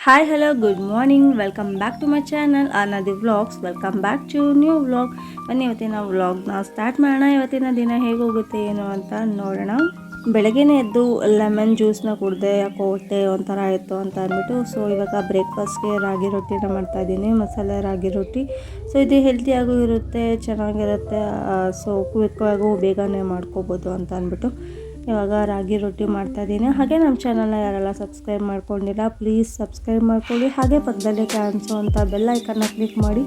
Hi, hello, good morning. Welcome back to my channel, Anadi Vlogs. Welcome back to new vlog. ಬನ್ನಿ ಇವತ್ತಿನ ವ್ಲಾಗ್ನ start ಮಾಡೋಣ. ಇವತ್ತಿನ ದಿನ ಹೇಗೆ ಹೋಗುತ್ತೆ ಏನು ಅಂತ ನೋಡೋಣ. ಬೆಳಗ್ಗೆನೇ ಎದ್ದು ಲೆಮನ್ ಜ್ಯೂಸ್ನ ಕುಡಿದೆ, ಯಾಕೋ ಹೊಟ್ಟೆ ಒಂಥರ ಆಯಿತು ಅಂತ ಅಂದ್ಬಿಟ್ಟು ಇವಾಗ ಬ್ರೇಕ್ಫಾಸ್ಟ್ಗೆ ರಾಗಿ ರೊಟ್ಟಿನ ಮಾಡ್ತಾಯಿದ್ದೀನಿ, ಮಸಾಲೆ ರಾಗಿ ರೊಟ್ಟಿ. ಇದು ಹೆಲ್ತಿಯಾಗೂ ಇರುತ್ತೆ, ಚೆನ್ನಾಗಿರುತ್ತೆ. ಕ್ವಿಕ್ಕಾಗೂ ಬೇಗನೆ ಮಾಡ್ಕೋಬೋದು ಅಂತ ಅಂದ್ಬಿಟ್ಟು ಇವಾಗ ರಾಗಿ ರೊಟ್ಟಿ ಮಾಡ್ತಾಯಿದ್ದೀನಿ. ಹಾಗೆ ನಮ್ಮ ಚಾನಲ್ನ ಯಾರೆಲ್ಲ ಸಬ್ಸ್ಕ್ರೈಬ್ ಮಾಡ್ಕೊಂಡಿಲ್ಲ ಪ್ಲೀಸ್ ಸಬ್ಸ್ಕ್ರೈಬ್ ಮಾಡ್ಕೊಳ್ಳಿ. ಹಾಗೆ ಪಕ್ಕದಲ್ಲೇ ಕಾಣಿಸುವಂಥ ಬೆಲ್ ಐಕನ್ನ ಕ್ಲಿಕ್ ಮಾಡಿ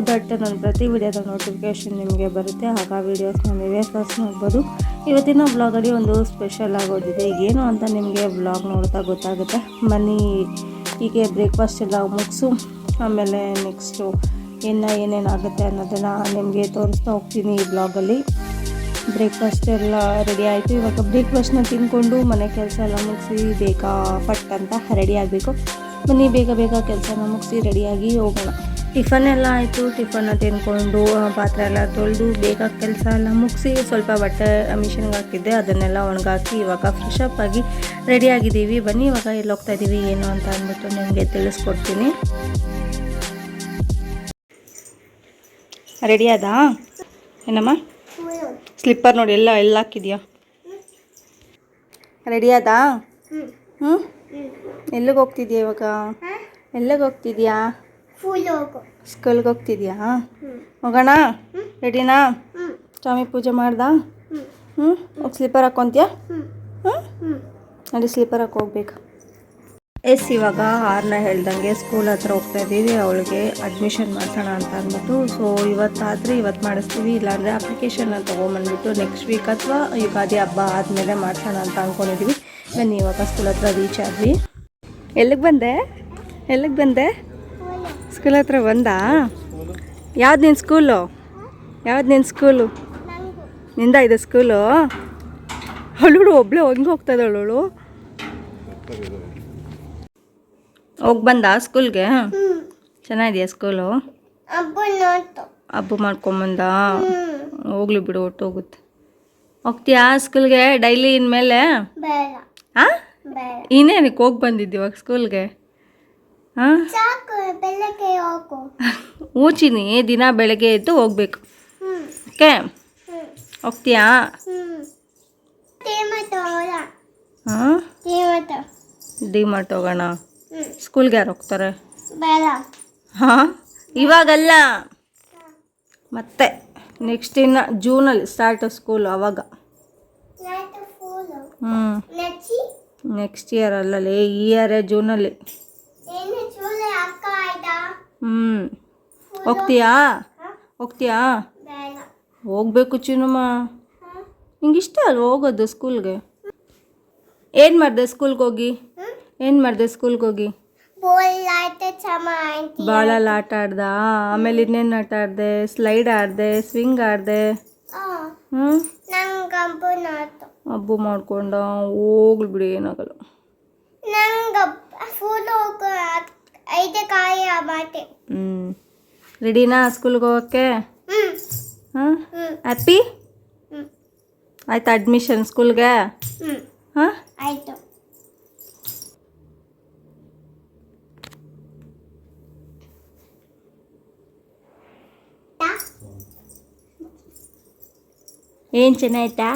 ದಟ್ ನಾನು ಪ್ರತಿ ವಿಡಿಯೋದ ನೋಟಿಫಿಕೇಷನ್ ನಿಮಗೆ ಬರುತ್ತೆ. ಆಗ ವೀಡಿಯೋಸ್ನ ನೀವೇ ಫಸ್ಟ್ ನೋಡ್ಬೋದು. ಇವತ್ತಿನ ವ್ಲಾಗಲ್ಲಿ ಒಂದು ಸ್ಪೆಷಲ್ ಆಗೋದಿದೆ, ಏನು ಅಂತ ನಿಮಗೆ ವ್ಲಾಗ್ ನೋಡ್ತಾ ಗೊತ್ತಾಗುತ್ತೆ. ಬನ್ನಿ ಹೀಗೆ ಬ್ರೇಕ್ಫಾಸ್ಟ್ ಎಲ್ಲ ಮುಗಿಸು, ಆಮೇಲೆ ನೆಕ್ಸ್ಟು ಏನೇನಾಗುತ್ತೆ ಅನ್ನೋದನ್ನು ನಿಮಗೆ ತೋರಿಸ್ತಾ ಹೋಗ್ತೀನಿ ಈ ವ್ಲಾಗಲ್ಲಿ. ಬ್ರೇಕ್ಫಾಸ್ಟ್ ಎಲ್ಲ ರೆಡಿ ಆಯಿತು. ಇವಾಗ ಬ್ರೇಕ್ಫಾಸ್ಟ್ನ ತಿಂದ್ಕೊಂಡು ಮನೆ ಕೆಲಸ ಎಲ್ಲ ಮುಗಿಸಿ ಬೇಗ ಪಟ್ ಅಂತ ರೆಡಿ ಆಗಬೇಕು. ಬನ್ನಿ ಬೇಗ ಕೆಲಸನ ಮುಗಿಸಿ ರೆಡಿಯಾಗಿ ಹೋಗೋಣ. ಟಿಫನ್ ಎಲ್ಲ ಆಯಿತು. ಟಿಫನ್ನ ತಿಂದ್ಕೊಂಡು ಪಾತ್ರೆ ಎಲ್ಲ ತೊಳೆದು ಬೇಗ ಕೆಲಸ ಎಲ್ಲ ಮುಗಿಸಿ ಸ್ವಲ್ಪ ಬಟ್ಟೆ ಮಿಷಿನ್ಗೆ ಹಾಕಿದ್ದೆ, ಅದನ್ನೆಲ್ಲ ಒಣಗಾಕಿ ಇವಾಗ ಫ್ರೆಶ್ ಅಪ್ ಆಗಿ ರೆಡಿಯಾಗಿದ್ದೀವಿ. ಬನ್ನಿ ಇವಾಗ ಎಲ್ಲಿ ಹೋಗ್ತಾ ಇದ್ದೀವಿ ಏನು ಅಂತ ಅಂದ್ಬಿಟ್ಟು ನಿಮಗೆ ತಿಳಿಸ್ಕೊಡ್ತೀನಿ. ರೆಡಿಯಾದಾ ಏನಮ್ಮ? ಸ್ಲಿಪ್ಪರ್ ನೋಡಿ ಎಲ್ಲ ಹಾಕಿದ್ಯಾ? ರೆಡಿಯಾದಾ? ಎಲ್ಲಿಗೆ ಹೋಗ್ತಿದ್ಯಾ ಇವಾಗ? ಎಲ್ಲಿಗೆ ಹೋಗ್ತಿದ್ಯಾ? ಸ್ಕೂಲ್ಗೆ ಹೋಗ್ತಿದ್ಯಾ? ಹೋಗೋಣ? ರೆಡಿನಾ? ಸ್ವಾಮಿ ಪೂಜೆ ಮಾಡ್ದಾ? ಹೋಗಿ ಸ್ಲಿಪ್ಪರ್ ಹಾಕ್ಕೊಂತೀಯಾ? ನೋಡಿ ಸ್ಲಿಪ್ಪರ್ ಹಾಕಿ ಹೋಗ್ಬೇಕು. ಇವಾಗ 6ನ ಹೇಳ್ದಂಗೆ ಸ್ಕೂಲ್ ಹತ್ರ ಹೋಗ್ತಾ ಇದ್ದೀವಿ. ಅವಳಿಗೆ ಅಡ್ಮಿಷನ್ ಮಾಡ್ಸೋಣ ಅಂತ ಅಂದ್ಬಿಟ್ಟು ಇವತ್ತಾದರೆ ಇವತ್ತು ಮಾಡಿಸ್ತೀವಿ, ಇಲ್ಲಾಂದರೆ ಅಪ್ಲಿಕೇಶನ್ನ ತೊಗೊಂಬಂದ್ಬಿಟ್ಟು ನೆಕ್ಸ್ಟ್ ವೀಕ್ ಅಥವಾ ಯುಗಾದಿ ಹಬ್ಬ ಆದಮೇಲೆ ಮಾಡ್ಸೋಣ ಅಂತ ಅಂದ್ಕೊಂಡಿದ್ವಿ. ಬನ್ನಿ ಇವಾಗ ಸ್ಕೂಲ್ ಹತ್ರ ರೀಚ್ ಆದ್ವಿ. ಎಲ್ಲಿಗೆ ಬಂದೆ? ಸ್ಕೂಲ್ ಹತ್ರ ಬಂದಾ? ಯಾವ್ದು ನಿನ್ನ ಸ್ಕೂಲು? ನಿಂದ ಇದೆ ಸ್ಕೂಲು? ಅವಳು ಒಬ್ಬಳೇ ಹೆಂಗೆ ಹೋಗ್ತಾ ಇದ್ದಾಳು? ಹೋಗಿ ಬಂದ ಸ್ಕೂಲ್ಗೆ? ಚೆನ್ನಾಗಿದೆಯಾ ಸ್ಕೂಲು? ಹಬ್ಬ ಮಾಡ್ಕೊಂಬಂದ? ಹೋಗ್ಲಿ ಬಿಡು, ಹೋಗುತ್ತೆ. ಹೋಗ್ತೀಯಾ ಸ್ಕೂಲ್ಗೆ ಡೈಲಿ ಇನ್ಮೇಲೆ? ಹಾಂ, ಇನ್ನೇನಕ್ಕೆ ಹೋಗಿ ಬಂದಿದ್ದು ಇವಾಗ ಸ್ಕೂಲ್ಗೆ? ಹಾಂ, ಊಚಿನಿ ದಿನ ಬೆಳಗ್ಗೆ ಎದ್ದು ಹೋಗ್ಬೇಕು. ಓಕೆ, ಹೋಗ್ತೀಯಾ? ಹಾಂ, ಡಿಮಾರ್ಟ್ ಹೋಗೋಣ. ಸ್ಕೂಲ್ಗೆ ಯಾರು ಹೋಗ್ತಾರೆ? ಹಾಂ, ಇವಾಗಲ್ಲ, ಮತ್ತೆ ನೆಕ್ಸ್ಟ್ ಇನ್ನು ಜೂನಲ್ಲಿ ಸ್ಟಾರ್ಟ್ ಸ್ಕೂಲು, ಅವಾಗ. ನೆಕ್ಸ್ಟ್ ಇಯರ್ ಅಲ್ಲಲ್ಲಿ, ಈ ಇಯರೇ ಜೂನಲ್ಲಿ. ಹೋಗ್ತೀಯಾ? ಹೋಗ್ಬೇಕು ಚಿನ್ನಮ್ಮ. ನಿಂಗೆ ಇಷ್ಟ ಅಲ್ವ ಹೋಗೋದು ಸ್ಕೂಲ್ಗೆ? ಏನು ಮಾಡಿದೆ ಸ್ಕೂಲ್ಗೆ ಹೋಗಿ? ಬಾಳಲ್ಲಿ ಆಟ ಆಡ್ದ, ಆಮೇಲೆ ಇನ್ನೇನು ಆಟ ಆಡಿದೆ? Slide ಆಡಿದೆ, swing ಆಡಿದೆ. ಹಬ್ಬ ಮಾಡ್ಕೊಂಡ? ಹೋಗ್ಲಿ ಬಿಡಿ, ಏನಾಗಲ್ಲ. ರೆಡಿನಾ ಸ್ಕೂಲ್ಗೆ ಹೋಗೋಕ್ಕೆ? ಹಾಂ, ಹ್ಯಾಪಿ ಆಯ್ತಾ ಅಡ್ಮಿಷನ್ ಸ್ಕೂಲ್ಗೆ? ಹಾಂ, ಆಯಿತು. ಏನು ಚೆನ್ನಾಯ್ತಾ?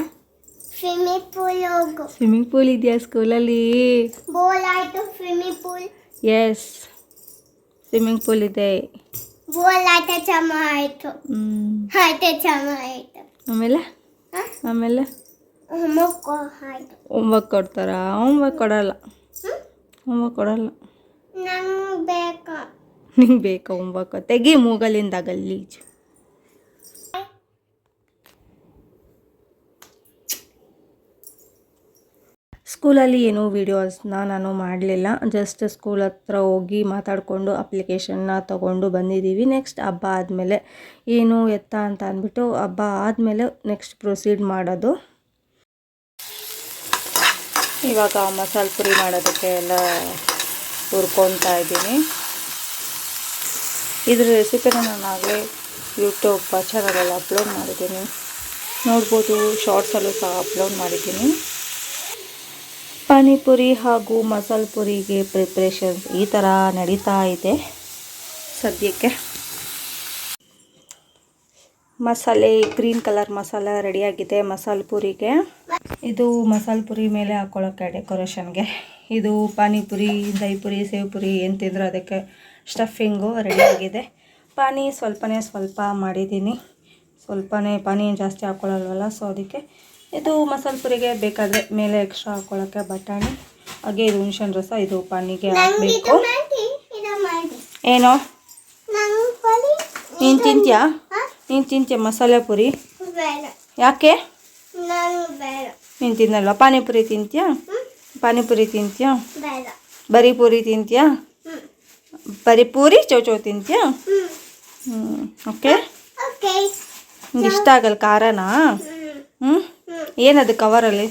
ಸ್ವಿಮ್ಮಿಂಗ್ ಪೂಲ್ ಇದೆಯಾ ಸ್ಕೂಲಲ್ಲಿ? ಎಸ್, ಸ್ವಿಮ್ಮಿಂಗ್ ಪೂಲ್ ಇದೆ. ಆಮೇಲೆ ಹೋಮ್ವರ್ಕ್ ಕೊಡ್ತಾರಾ? ಹೋಮ್ವರ್ಕ್ ಕೊಡಲ್ಲ. ನಿಂಗೆ ಬೇಕಾ ಹೋಮ್ವರ್ಕ್? ತೆಗಿ ಮೂಗಲಿಂದ ಗಲೀಜು. ಸ್ಕೂಲಲ್ಲಿ ಏನೂ ವೀಡಿಯೋಸ್ನ ನಾನು ಮಾಡಲಿಲ್ಲ, ಜಸ್ಟ್ ಸ್ಕೂಲ್ ಹತ್ರ ಹೋಗಿ ಮಾತಾಡಿಕೊಂಡು ಅಪ್ಲಿಕೇಶನ್ನ ತೊಗೊಂಡು ಬಂದಿದ್ದೀವಿ. ನೆಕ್ಸ್ಟ್ ಹಬ್ಬ ಆದಮೇಲೆ ಏನು ಎತ್ತ ಅಂತ ಅಂದ್ಬಿಟ್ಟು ಹಬ್ಬ ಆದಮೇಲೆ ನೆಕ್ಸ್ಟ್ ಪ್ರೊಸೀಡ್ ಮಾಡೋದು. ಇವಾಗ ಮಸಾಲೆ ಪುರಿ ಮಾಡೋದಕ್ಕೆ ಎಲ್ಲ ಹುರ್ಕೊತಾ ಇದ್ದೀನಿ. ಇದ್ರ ರೆಸಿಪಿನ ನಾನು ಆಗಲೇ ಯೂಟ್ಯೂಬ್ ಚಾನಲಲ್ಲಿ ಅಪ್ಲೋಡ್ ಮಾಡಿದ್ದೀನಿ, ನೋಡ್ಬೋದು. ಶಾರ್ಟ್ಸಲ್ಲೂ ಸಹ ಅಪ್ಲೋಡ್ ಮಾಡಿದ್ದೀನಿ. ಪಾನಿಪುರಿ ಹಾಗೂ ಮಸಾಲೆ ಪುರಿಗೆ ಪ್ರಿಪ್ರೇಷನ್ಸ್ ಈ ಥರ ನಡೀತಾ ಇದೆ ಸದ್ಯಕ್ಕೆ. ಮಸಾಲೆ ಗ್ರೀನ್ ಕಲರ್ ಮಸಾಲ ರೆಡಿಯಾಗಿದೆ ಮಸಾಲೆ ಪುರಿಗೆ. ಇದು ಮಸಾಲೆ ಪುರಿ ಮೇಲೆ ಹಾಕ್ಕೊಳ್ಳೋಕ್ಕೆ ಡೆಕೋರೇಷನ್ಗೆ. ಇದು ಪಾನಿಪುರಿ, ದಹಿಪುರಿ, ಸೇವ್ಪುರಿ ಏನು ತಿಂದರೂ ಅದಕ್ಕೆ ಸ್ಟಫಿಂಗು ರೆಡಿಯಾಗಿದೆ. ಪಾನಿ ಸ್ವಲ್ಪ ಮಾಡಿದ್ದೀನಿ. ಪಾನಿ ಜಾಸ್ತಿ ಹಾಕ್ಕೊಳ್ಳಲ್ವಲ್ಲ, ಸೊ ಅದಕ್ಕೆ ಇದು ಮಸಾಲೆ ಪುರಿಗೆ ಬೇಕಾದರೆ ಮೇಲೆ ಎಕ್ಸ್ಟ್ರಾ ಹಾಕ್ಕೊಳ್ಳೋಕ್ಕೆ ಬಟಾಣಿ, ಹಾಗೆ ಇದು ಹುಣಸೆಹಣ್ಣು ರಸ, ಇದು ಪಾನಿಗೆ ಹಾಕಬೇಕು. ಏನೋ ನೀನು ತಿಂತೀಯ ಮಸಾಲೆ ಪುರಿ? ಯಾಕೆ ನೀನು ತಿನ್ನಲ್ವ? ಪಾನಿಪುರಿ ತಿಂತೀಯಾ? ಬರೀ ಪೂರಿ ತಿಂತೀಯಾ? ಬರೀ ಪೂರಿ ಚೌಚೌ ತಿಂತೀಯಾ? ಓಕೆ. ನಿಂಗೆ ಇಷ್ಟ ಆಗಲ್ಲ ಖಾರನಾ? ಏನದು ಕವರಲ್ಲಿ?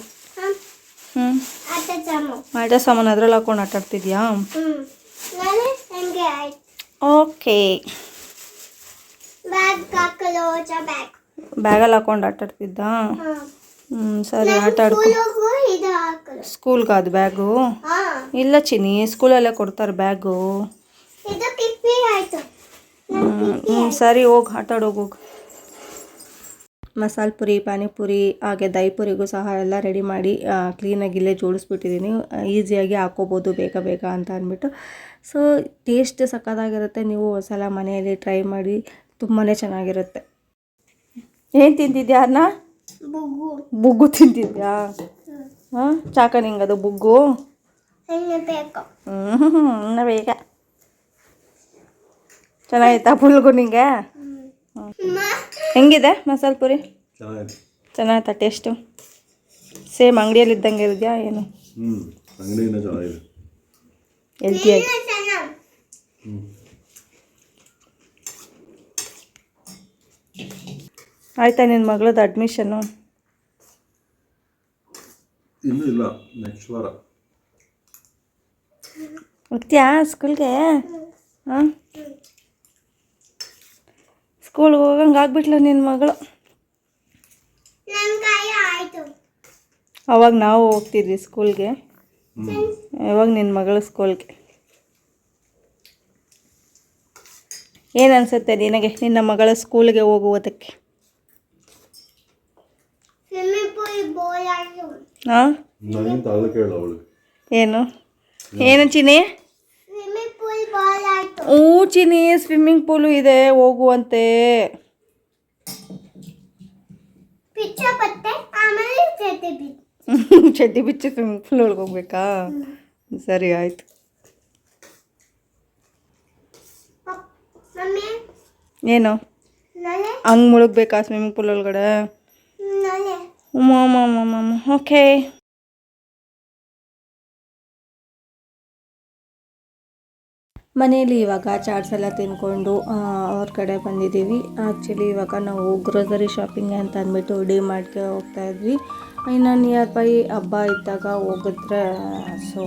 ಆಟ ಸಾಮಾನು ಅದ್ರಲ್ಲಿ ಹಾಕೊಂಡು ಆಟ ಆಡ್ತಿದ್ಯಾ? ಓಕೆ. ಬ್ಯಾಗಲ್ಲಿ ಹಾಕೊಂಡು ಆಟ ಆಡ್ತಿದ್ದ? ಸರಿ, ಆಟ ಆಡ್ಕೊ. ಸ್ಕೂಲ್ಗೆ ಅದು ಬ್ಯಾಗು? ಇಲ್ಲ ಚಿನ್ನಿ, ಸ್ಕೂಲಲ್ಲೇ ಕೊಡ್ತಾರೆ ಬ್ಯಾಗು. ಸರಿ, ಹೋಗಿ ಆಟ ಆಡೋಗು. ಮಸಾಲೆ ಪುರಿ, ಪಾನಿಪುರಿ ಹಾಗೆ ದಹಿಪುರಿಗೂ ಸಹ ಎಲ್ಲ ರೆಡಿ ಮಾಡಿ ಕ್ಲೀನಾಗಿ ಇಲ್ಲೇ ಜೋಡಿಸ್ಬಿಟ್ಟಿದ್ದೀನಿ. ಈಸಿಯಾಗಿ ಹಾಕ್ಕೋಬೋದು ಬೇಗ ಅಂತ ಅಂದ್ಬಿಟ್ಟು. ಸೊ ಟೇಸ್ಟ್ ಸಕ್ಕತ್ತಾಗಿರುತ್ತೆ. ನೀವು ಒಂದ್ಸಲ ಮನೆಯಲ್ಲಿ ಟ್ರೈ ಮಾಡಿ, ತುಂಬಾ ಚೆನ್ನಾಗಿರುತ್ತೆ. ಏನು ತಿಂತಿದ್ಯಾ ಅನ್ನ? ಬುಗ್ಗು ತಿಂತಿದ್ಯಾ? ಹಾಂ, ಚಾಕ ನಿಂಗದು ಬುಗ್ಗು? ಇನ್ನು ಬೇಗ. ಚೆನ್ನಾಗಿತ್ತಾ ಬುಲ್ಗು ನಿಂಗೆ? ಹೆಂಗಿದೆ ಮಸಾಲೆ ಪುರಿ? ಚೆನ್ನಾಗಿತ್ತಾ ಟೇಸ್ಟು? ಸೇಮ್ ಅಂಗಡಿಯಲ್ಲಿ ಇದ್ದಂಗೆ ಇದೆಯಾ ಏನು? ಹೆಲ್ತಿಯಾಗಿ. ಆಯ್ತಾ ನಿನ್ನ ಮಗಳದ್ದು ಅಡ್ಮಿಷನ್ನು? ಇನ್ನೂ ಇಲ್ಲ, ನೆಕ್ಸ್ಟ್ ವಾರ. ಹೋಗ್ತೀಯಾ ಸ್ಕೂಲ್ಗೆ? ಹಾಂ, ಸ್ಕೂಲ್ಗೆ ಹೋಗಂಗೆ ಆಗ್ಬಿಟ್ಲು ನಿನ್ನ ಮಗಳು. ಅವಾಗ ನಾವು ಹೋಗ್ತಿದ್ವಿ ಸ್ಕೂಲ್ಗೆ, ಯಾವಾಗ ನಿನ್ನ ಮಗಳು ಸ್ಕೂಲ್ಗೆ. ಏನು ಅನಿಸುತ್ತೆ ನಿನಗೆ ನಿನ್ನ ಮಗಳ ಸ್ಕೂಲ್ಗೆ ಹೋಗುವುದಕ್ಕೆ? ಹಾಂ, ಏನು ಚಿನಿ? ಚಿನಿ ಸ್ವಿಮ್ಮಿಂಗ್ ಪೂಲು ಇದೆ, ಹೋಗುವಂತೆ. ಚಡ್ಡಿ ಬಿಚ್ಚಿ ಸ್ವಿಮ್ಮಿಂಗ್ ಪೂಲ್ ಒಳಗೆ ಹೋಗ್ಬೇಕಾ? ಸರಿ ಆಯ್ತು. ಏನು ಹಂಗೆ ಮುಳುಗ್ಬೇಕಾ ಸ್ವಿಮ್ಮಿಂಗ್ ಪೂಲ್ ಒಳಗಡೆ? ಓಕೆ. ಮನೆಯಲ್ಲಿ ಇವಾಗ ಚಾಟ್ಸ್ ಎಲ್ಲ ತಿಂದ್ಕೊಂಡು ಅವ್ರ ಕಡೆ ಬಂದಿದ್ದೀವಿ. ಆ್ಯಕ್ಚುಲಿ ಇವಾಗ ನಾವು ಗ್ರೋಸರಿ ಶಾಪಿಂಗ್ ಅಂತ ಅಂದ್ಬಿಟ್ಟು ಡಿಮಾರ್ಟ್ಗೆ ಹೋಗ್ತಾಯಿದ್ವಿ. ಇನ್ನು ನಿಯರ್ ಬೈ ಹಬ್ಬ ಇದ್ದಾಗ ಹೋಗಿದ್ರೆ, ಸೊ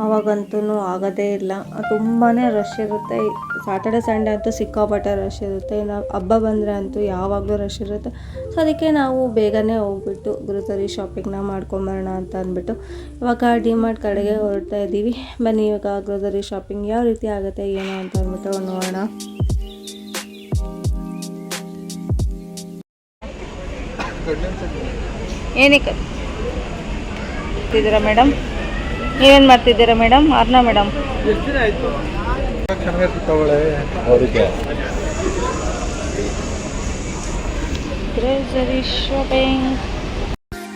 ಆವಾಗಂತೂ ಆಗೋದೇ ಇಲ್ಲ, ತುಂಬಾ ರಶ್ ಇರುತ್ತೆ. ಸ್ಯಾಟರ್ಡೆ ಸಂಡೇ ಅಂತೂ ಸಿಕ್ಕಾಪಟ್ಟೆ ರಶ್ ಇರುತ್ತೆ. ಇನ್ನು ಹಬ್ಬ ಬಂದರೆ ಅಂತೂ ಯಾವಾಗಲೂ ರಶ್ ಇರುತ್ತೆ. ಸೊ ಅದಕ್ಕೆ ನಾವು ಬೇಗನೆ ಹೋಗ್ಬಿಟ್ಟು ಗ್ರೋಸರಿ ಶಾಪಿಂಗ್ನ ಮಾಡ್ಕೊಂಬರೋಣ ಅಂತ ಅಂದ್ಬಿಟ್ಟು ಇವಾಗ ಡಿಮಾರ್ಟ್ ಕಡೆಗೆ ಹೊರಡ್ತಾ ಇದ್ದೀವಿ. ಬನ್ನಿ ಇವಾಗ ಗ್ರೋಸರಿ ಶಾಪಿಂಗ್ ಯಾವ ರೀತಿ ಆಗುತ್ತೆ ಏನೋ ಅಂತ ಅಂದ್ಬಿಟ್ಟು ನೋಡೋಣ. ಏನಕ್ಕೆ ಮಾಡ್ತಿದ್ದೀರಾ ಮೇಡಮ್? ನೀವೇನು ಮಾಡ್ತಿದ್ದೀರಾ ಮೇಡಮ್? ಅರ್ನಾ ಮೇಡಮ್ ಗ್ರೋಸರಿ ಶಾಪಿಂಗ್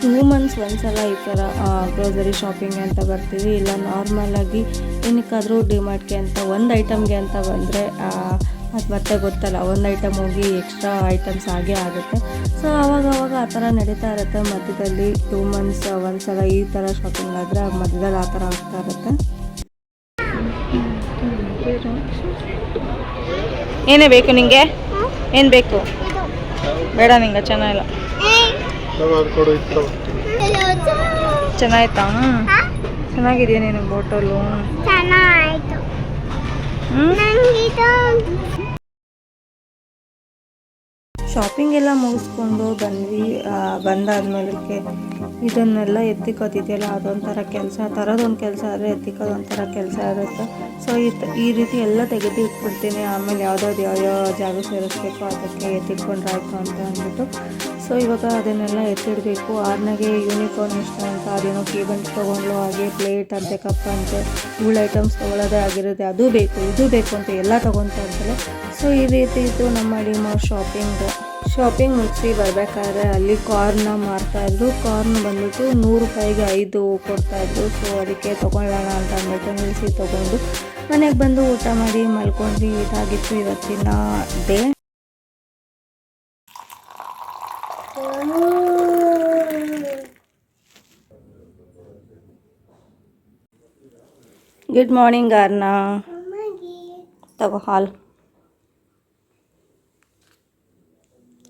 2 months ಒಂದ್ಸಲ ಈ ಥರ ಗ್ರೋಸರಿ ಶಾಪಿಂಗ್ ಅಂತ ಬರ್ತೀವಿ. ಇಲ್ಲ ನಾರ್ಮಲಾಗಿ ಏನಕ್ಕಾದರೂ ಡಿಮಾರ್ಟ್ಗೆ ಅಂತ ಒಂದು ಐಟಮ್ಗೆ ಅಂತ ಬಂದರೆ ಅದು ಮತ್ತೆ ಗೊತ್ತಲ್ಲ, ಒಂದು ಐಟಮ್ ಹೋಗಿ ಎಕ್ಸ್ಟ್ರಾ ಐಟಮ್ಸ್ ಆಗೇ ಆಗುತ್ತೆ. ಸೊ ಆವಾಗ ಆ ಥರ ನಡೀತಾ ಇರುತ್ತೆ. ಮಧ್ಯದಲ್ಲಿ 2 months ಒಂದ್ಸಲ ಈ ಥರ ಶಾಪಿಂಗ್ ಆದರೆ ಮಧ್ಯದಲ್ಲಿ ಆ ಥರ ಆಗ್ತಾ ಇರುತ್ತೆ. ಏನೇ ಬೇಕು ನಿಂಗೆ? ಏನು ಬೇಕು? ಬೇಡ ನಿಂಗೆ ಚೆನ್ನಾಗಿಲ್ಲ. ಚೆನ್ನಾಯ್ತಾ? ಚೆನ್ನಾಗಿದೆಯಾ ನೀನು ಬೋಟಲು? ಶಾಪಿಂಗ್ ಎಲ್ಲ ಮುಗಿಸ್ಕೊಂಡು ಬಂದ್ವಿ. ಬಂದಾದ್ಮೇಲೆ ಇದನ್ನೆಲ್ಲ ಎತ್ತಿಕೋತಿದೆಯಲ್ಲ ಅದೊಂಥರ ಕೆಲಸ, ತರೋದೊಂದು ಕೆಲಸ ಆದರೆ ಎತ್ತಿಕೋದೊಂಥರ ಕೆಲಸ ಇರುತ್ತೆ. ಸೊ ಈ ರೀತಿ ಎಲ್ಲ ತೆಗೆದು ಇಟ್ಬಿಡ್ತೀನಿ. ಆಮೇಲೆ ಯಾವ್ಯಾವ ಜಾಗ ಸೇರಿಸ್ಬೇಕು ಅದಕ್ಕೆ ಎತ್ತಿಟ್ಕೊಂಡ್ರೆ ಆಯಿತು ಅಂತ ಅಂದ್ಬಿಟ್ಟು ಸೊ ಇವಾಗ ಅದನ್ನೆಲ್ಲ ಎತ್ತಿಡಬೇಕು. ಆರ್ನಾಗೆ ಯೂನಿಫಾರ್ಮ್ ಇಷ್ಟ ಅಂತ ಅದೇನೋ ಕೀಬಂಟ್ ತೊಗೊಂಡ್ಲು, ಹಾಗೆ ಪ್ಲೇಟ್ ಅಂತೆ, ಕಪ್ ಅಂತೆ, ಇವುಳ ಐಟಮ್ಸ್ ತೊಗೊಳ್ಳೋದೇ ಆಗಿರುತ್ತೆ. ಅದು ಬೇಕು ಇದು ಬೇಕು ಅಂತ ಎಲ್ಲ ತೊಗೊತಾ ಇರ್ತಾರೆ. ಸೊ ಈ ರೀತಿ ಇತ್ತು ನಮ್ಮ ಡಿಮಾರ್ಟ್ ಶಾಪಿಂಗ್ ಮುಗಿಸಿ ಬರಬೇಕಾದ್ರೆ ಅಲ್ಲಿ ಕಾರ್ನ ಮಾರ್ತಾಯಿದ್ರು. ಕಾರ್ನ್ ಬಂದ್ಬಿಟ್ಟು 100 ರೂಪಾಯಿಗೆ 5 ಕೊಡ್ತಾಯಿದ್ರು. ಸೊ ಅದಕ್ಕೆ ತೊಗೊಳ್ಳೋಣ ಅಂತ ಅಂದ್ಬಿಟ್ಟು ನಿಲ್ಲಿಸಿ ತೊಗೊಂಡು ಮನೆಗೆ ಬಂದು ಊಟ ಮಾಡಿ ಮಲ್ಕೊಂಡ್ವಿ. ಇದಾಗಿತ್ತು ಇವತ್ತಿನ ಡೇ. ಗುಡ್ ಮಾರ್ನಿಂಗ್ ಅರ್ನ, ತಗೋ ಹಾಲು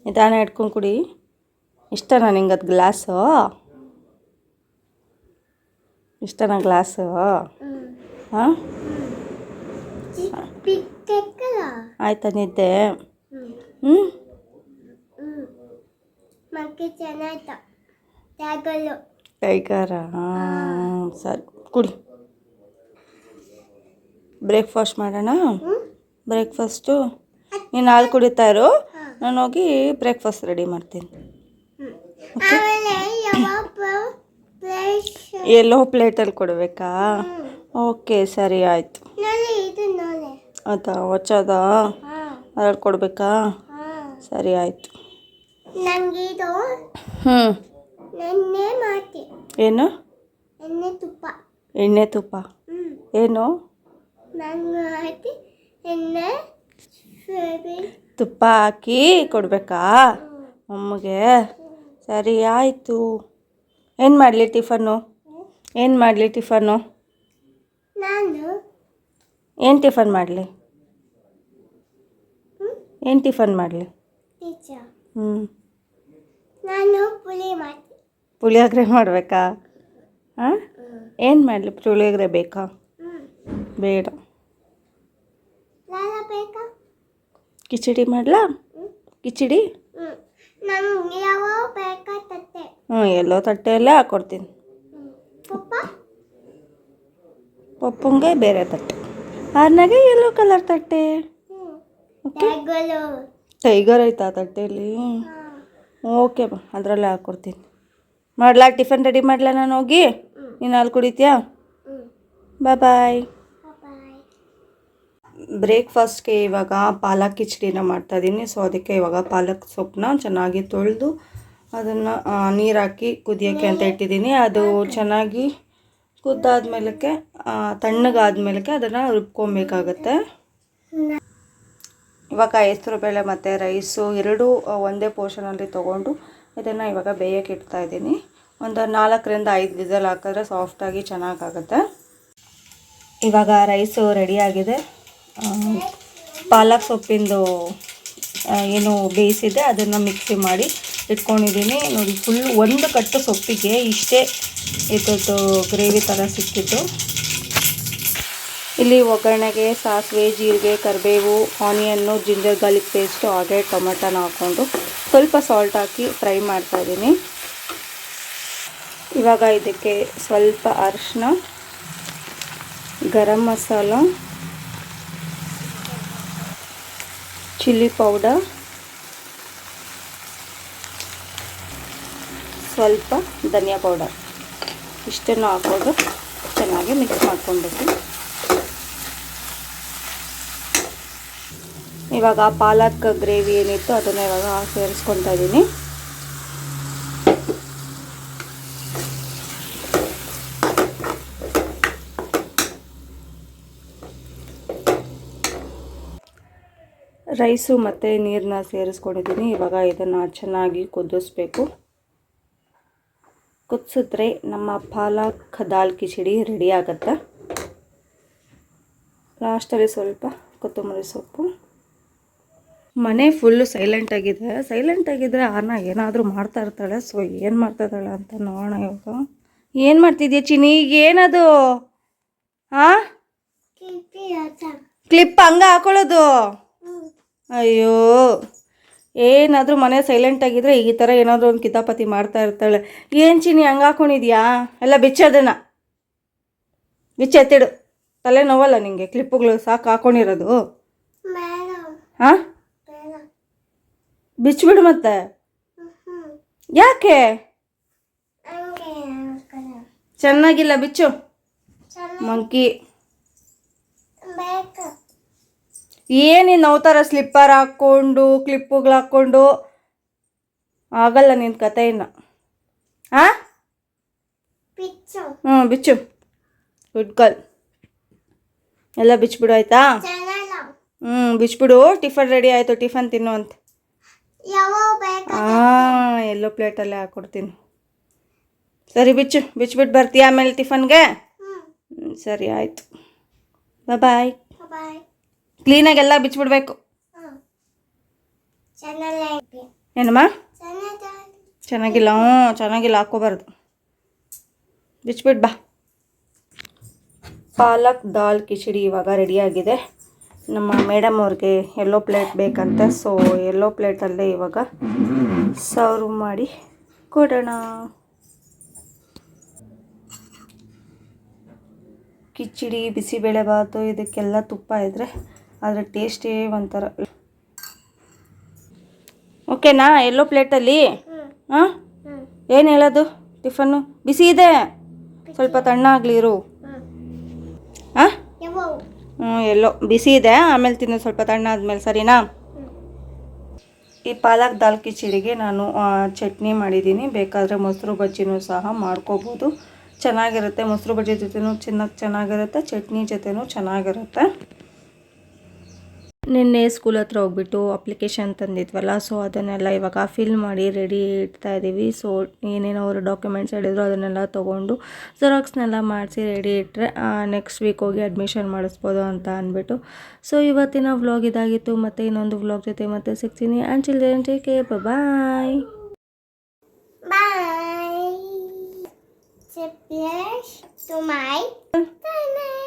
ನಿಧಾನ ಇಟ್ಕೊಂಡು ಕುಡಿ. ಇಷ್ಟನಾ ನಿಂಗೆ ಅದು ಗ್ಲಾಸು? ಇಷ್ಟನಾ ಗ್ಲಾಸು? ಹಾಂ, ಆಯ್ತಾ ನಿದ್ದೆ? ಟೈಗರ? ಹಾಂ ಸರಿ, ಕುಡಿ. ಬ್ರೇಕ್ಫಾಸ್ಟ್ ಮಾಡೋಣ. ಬ್ರೇಕ್ಫಾಸ್ಟು ನೀನು ಹಾಲು ಕುಡಿತಾ ಇರು, ನಾನು ಹೋಗಿ ಬ್ರೇಕ್ಫಾಸ್ಟ್ ರೆಡಿ ಮಾಡ್ತೀನಿ. ಎಲ್ಲೋ ಪ್ಲೇಟಲ್ಲಿ ಕೊಡಬೇಕಾ? ಓಕೆ ಸರಿ ಆಯಿತು. ಅದಾ ಹೊಚ್ಚದ ಅದ್ರಲ್ಲಿ ಕೊಡಬೇಕಾ? ಸರಿ ಆಯಿತು. ಏನು? ಎಣ್ಣೆ ತುಪ್ಪ ಏನು? ತುಪ್ಪ ಹಾಕಿ ಕೊಡಬೇಕಾ ಅಮ್ಮಗೆ? ಸರಿ ಆಯಿತು. ಏನು ಮಾಡಲಿ ಟಿಫನ್ನು? ಏನು ಮಾಡಲಿ ಟಿಫನ್ನು? ಏನು ಟಿಫನ್ ಮಾಡಲಿ? ಏನು ಟಿಫನ್ ಮಾಡಲಿ? ಪುಳಿಯೋಗರೆ ಮಾಡಬೇಕಾ? ಹಾಂ, ಏನು ಮಾಡಲಿ? ಪುಳಿಯೋಗರೆ ಬೇಕಾ? ಬೇಡ. ಕಿಚಡಿ ಮಾಡಲಾ? ಕಿಚಡಿ? ಎಲ್ಲೋ ತಟ್ಟೆಯಲ್ಲೇ ಹಾಕ್ಕೊಡ್ತೀನಿ. ಪಪ್ಪಂಗೆ ಬೇರೆ ತಟ್ಟೆ, ಆರ್ನಾಗೆ ಯೆಲ್ಲೋ ಕಲರ್ ತಟ್ಟೆ. ಟೈಗರ್ ಐತಾ ತಟ್ಟೆಯಲ್ಲಿ? ಓಕೆ ಬಾ, ಅದರಲ್ಲೇ ಹಾಕ್ಕೊಡ್ತೀನಿ. ಮಾಡ್ಲಾ ಟಿಫನ್ ರೆಡಿ ಮಾಡಲಾ ನಾನು ಹೋಗಿ? ನೀನು ಹಾಲು ಕುಡಿತೀಯಾ? ಬಾಯ್. ಬ್ರೇಕ್ಫಾಸ್ಟ್ಗೆ ಇವಾಗ ಪಾಲಕ್ ಕಿಚಡಿನ ಮಾಡ್ತಾಯಿದ್ದೀನಿ. ಸೊ ಅದಕ್ಕೆ ಇವಾಗ ಪಾಲಕ್ ಸೊಪ್ಪನ್ನ ಚೆನ್ನಾಗಿ ತೊಳೆದು ಅದನ್ನು ನೀರು ಹಾಕಿ ಕುದಿಯೋಕ್ಕೆ ಅಂತ ಇಟ್ಟಿದ್ದೀನಿ. ಅದು ಚೆನ್ನಾಗಿ ಕುದ್ದಾದ್ಮೇಲಕ್ಕೆ ತಣ್ಣಗಾದ್ಮೇಲಕ್ಕೆ ಅದನ್ನು ರುಬ್ಕೊಬೇಕಾಗತ್ತೆ. ಇವಾಗ ಹೆಸರುಬೇಳೆ ಮತ್ತು ರೈಸು ಎರಡೂ ಒಂದೇ ಪೋರ್ಷನಲ್ಲಿ ತೊಗೊಂಡು ಇದನ್ನು ಇವಾಗ ಬೇಯಕ್ಕೆ ಇಡ್ತಾಯಿದ್ದೀನಿ. ಒಂದು 4ರಿಂದ 5 ವಿಸಲ್ ಹಾಕಿದ್ರೆ ಸಾಫ್ಟಾಗಿ ಚೆನ್ನಾಗಾಗುತ್ತೆ. ಇವಾಗ ರೈಸು ರೆಡಿಯಾಗಿದೆ. ಪಾಲಕ್ ಸೊಪ್ಪಿಂದು ಏನು ಬೇಯಿಸಿದೆ ಅದನ್ನು ಮಿಕ್ಸಿ ಮಾಡಿ ಇಟ್ಕೊಂಡಿದ್ದೀನಿ. ನೋಡಿ, ಫುಲ್ ಒಂದು ಕಟ್ಟು ಸೊಪ್ಪಿಗೆ ಇಷ್ಟೇ ಇದ್ದದ್ದು ಗ್ರೇವಿ ಥರ ಸಿಕ್ಕಿದ್ದು. ಇಲ್ಲಿ ಒಗ್ಗರಣೆಗೆ ಸಾಸಿವೆ, ಜೀರಿಗೆ, ಕರಿಬೇವು, ಆನಿಯನ್ನು, ಜಿಂಜರ್ ಗಾರ್ಲಿಕ್ ಪೇಸ್ಟು, ಹಾಗೆ ಟೊಮೆಟೊನ ಹಾಕ್ಕೊಂಡು ಸ್ವಲ್ಪ ಸಾಲ್ಟ್ ಹಾಕಿ ಫ್ರೈ ಮಾಡ್ತಾಯಿದ್ದೀನಿ. ಇವಾಗ ಇದಕ್ಕೆ ಸ್ವಲ್ಪ ಅರಿಶಿನ, ಗರಂ ಮಸಾಲ, ಚಿಲ್ಲಿ ಪೌಡರ್, ಸ್ವಲ್ಪ ಧನಿಯಾ ಪೌಡರ್ ಇಷ್ಟನ್ನು ಹಾಕ್ಕೊಂಡು ಚೆನ್ನಾಗಿ ಮಿಕ್ಸ್ ಮಾಡ್ಕೊಳ್ಬೇಕು. ಇವಾಗ ಪಾಲಕ್ ಗ್ರೇವಿ ಏನಿತ್ತು ಅದನ್ನು ಇವಾಗ ಸೇರಿಸ್ಕೊತಾ ಇದ್ದೀನಿ. ರೈಸು ಮತ್ತು ನೀರನ್ನ ಸೇರಿಸ್ಕೊಂಡಿದ್ದೀನಿ. ಇವಾಗ ಇದನ್ನು ಚೆನ್ನಾಗಿ ಕುದಿಸ್ಬೇಕು. ಕುದಿಸಿದ್ರೆ ನಮ್ಮ ಪಾಲಕ್ ದಾಲ್ ಕಿಚಡಿ ರೆಡಿ ಆಗುತ್ತೆ. ಲಾಸ್ಟಲ್ಲಿ ಸ್ವಲ್ಪ ಕೊತ್ತಂಬರಿ ಸೊಪ್ಪು. ಮನೆ ಫುಲ್ಲು ಸೈಲೆಂಟಾಗಿದ್ದರೆ ಆರ್ನ ಏನಾದರೂ ಮಾಡ್ತಾ ಇರ್ತಾಳೆ. ಸೊ ಏನು ಮಾಡ್ತಾ ಇದ್ದಾಳೆ ಅಂತ ನೋಡೋಣ ಇವಾಗ. ಏನು ಮಾಡ್ತಿದ್ಯಾ ಚಿನಿ? ಏನದು? ಹಾಂ, ಕ್ಲಿಪ್ ಹಂಗೆ ಹಾಕೊಳ್ಳೋದು? ಅಯ್ಯೋ, ಏನಾದರೂ ಮನೆ ಸೈಲೆಂಟಾಗಿದ್ದರೆ ಈ ಥರ ಏನಾದರೂ ಒಂದು ಕಿತಾಪತಿ ಮಾಡ್ತಾ ಇರ್ತಾಳೆ. ಏನು ಚಿನ್ನಿ ಹಂಗೆ ಹಾಕೊಂಡಿದ್ಯಾ? ಎಲ್ಲ ಬಿಚ್ಚೋದನ್ನು ಎತ್ತಿಡು. ತಲೆ ನೋವಲ್ಲ ನಿಂಗೆ? ಕ್ಲಿಪ್ಪುಗಳು ಸಾಕು ಹಾಕೊಂಡಿರೋದು. ಹಾಂ, ಬಿಚ್ಚಿಬಿಡು ಮತ್ತೆ. ಯಾಕೆ? ಚೆನ್ನಾಗಿಲ್ಲ, ಬಿಚ್ಚು. ಮಂಕಿ ಏನಿನ್ನು ಅವತಾರ ಸ್ಲಿಪ್ಪರ್ ಹಾಕ್ಕೊಂಡು ಕ್ಲಿಪ್ಪುಗಳು ಹಾಕ್ಕೊಂಡು ಆಗಲ್ಲ ನಿನ್ನ ಕತೆ ಇನ್ನು. ಹಾಂ, ಬಿಚ್ಚು. Good girl. ಎಲ್ಲ ಬಿಚ್ಚಿಬಿಡು ಆಯಿತಾ? ಬಿಚ್ಚಿಬಿಡು. ಟಿಫನ್ ರೆಡಿ ಆಯಿತು, ಟಿಫನ್ ತಿನ್ನು ಅಂತ. ಹಾಂ, ಎಲ್ಲೋ ಪ್ಲೇಟಲ್ಲೇ ಹಾಕ್ಕೊಡ್ತೀನಿ. ಸರಿ, ಬಿಚ್ಚಿಬಿಟ್ಟು ಬರ್ತೀಯ ಆಮೇಲೆ ಟಿಫನ್ಗೆ? ಸರಿ ಆಯಿತು, ಬಾಯ್. ಕ್ಲೀನಾಗೆಲ್ಲ ಬಿಚ್ಚಿಬಿಡ್ಬೇಕು. ಏನಮ್ಮ? ಚೆನ್ನಾಗಿಲ್ಲ. ಚೆನ್ನಾಗಿಲ್ಲ, ಹಾಕ್ಕೋಬಾರ್ದು. ಬಿಚ್ಚಿಬಿಟ್ಟು ಬಾ. ಪಾಲಕ್ ದಾಲ್ ಕಿಚಡಿ ಇವಾಗ ರೆಡಿಯಾಗಿದೆ. ನಮ್ಮ ಮೇಡಮ್ ಅವ್ರಿಗೆ ಎಲ್ಲೋ ಪ್ಲೇಟ್ ಬೇಕಂತೆ, ಸೊ ಎಲ್ಲೋ ಪ್ಲೇಟಲ್ಲೇ ಇವಾಗ ಸರ್ವ್ ಮಾಡಿ ಕೊಡೋಣ. ಕಿಚಡಿ, ಬಿಸಿಬೇಳೆಬಾತು ಇದಕ್ಕೆಲ್ಲ ತುಪ್ಪ ಇದ್ದರೆ ಅದರ ಟೇಸ್ಟೇ ಒಂಥರ. ಓಕೆನಾ? ಎಲ್ಲೋ ಪ್ಲೇಟಲ್ಲಿ. ಹಾಂ, ಏನು ಹೇಳೋದು? ಟಿಫನ್ನು ಬಿಸಿ ಇದೆ, ಸ್ವಲ್ಪ ತಣ್ಣಗಾಗಲಿ ಇರು. ಹಾಂ, ಎಲ್ಲೋ ಬಿಸಿ ಇದೆ, ಆಮೇಲೆ ತಿನ್ನು ಸ್ವಲ್ಪ ತಣ್ಣ ಆದಮೇಲೆ, ಸರಿನಾ? ಈ ಪಾಲಕ್ ದಾಲ್ ಕಿಚಡಿಗೆ ನಾನು ಚಟ್ನಿ ಮಾಡಿದ್ದೀನಿ. ಬೇಕಾದರೆ ಮೊಸರು ಬಜ್ಜಿನೂ ಸಹ ಮಾಡ್ಕೋಬೋದು, ಚೆನ್ನಾಗಿರುತ್ತೆ. ಮೊಸರು ಬಜ್ಜಿ ಜೊತೆನೂ ಚೆನ್ನಾಗಿರುತ್ತೆ, ಚಟ್ನಿ ಜೊತೆನೂ ಚೆನ್ನಾಗಿರುತ್ತೆ. ನಿನ್ನೆ ಸ್ಕೂಲ್ ಹತ್ರ ಹೋಗ್ಬಿಟ್ಟು ಅಪ್ಲಿಕೇಶನ್ ತಂದಿದ್ವಲ್ಲ, ಸೊ ಅದನ್ನೆಲ್ಲ ಇವಾಗ ಫಿಲ್ ಮಾಡಿ ರೆಡಿ ಇಡ್ತಾ ಇದ್ದೀವಿ. ಸೊ ಏನೇನೋ ಅವರು ಡಾಕ್ಯುಮೆಂಟ್ಸ್ ಹೇಳಿದ್ರು ಅದನ್ನೆಲ್ಲ ತೊಗೊಂಡು ಜೆರಾಕ್ಸ್ನೆಲ್ಲ ಮಾಡಿಸಿ ರೆಡಿ ಇಟ್ಟರೆ ನೆಕ್ಸ್ಟ್ ವೀಕ್ ಹೋಗಿ ಅಡ್ಮಿಷನ್ ಮಾಡಿಸ್ಬೋದು ಅಂತ ಅಂದ್ಬಿಟ್ಟು. ಸೊ ಇವತ್ತಿನ ವ್ಲಾಗ್ ಇದಾಗಿತ್ತು. ಮತ್ತು ಇನ್ನೊಂದು ವ್ಲಾಗ್ ಜೊತೆ ಮತ್ತೆ ಸಿಗ್ತೀನಿ. And children take care, bye. Subscribe to my channel.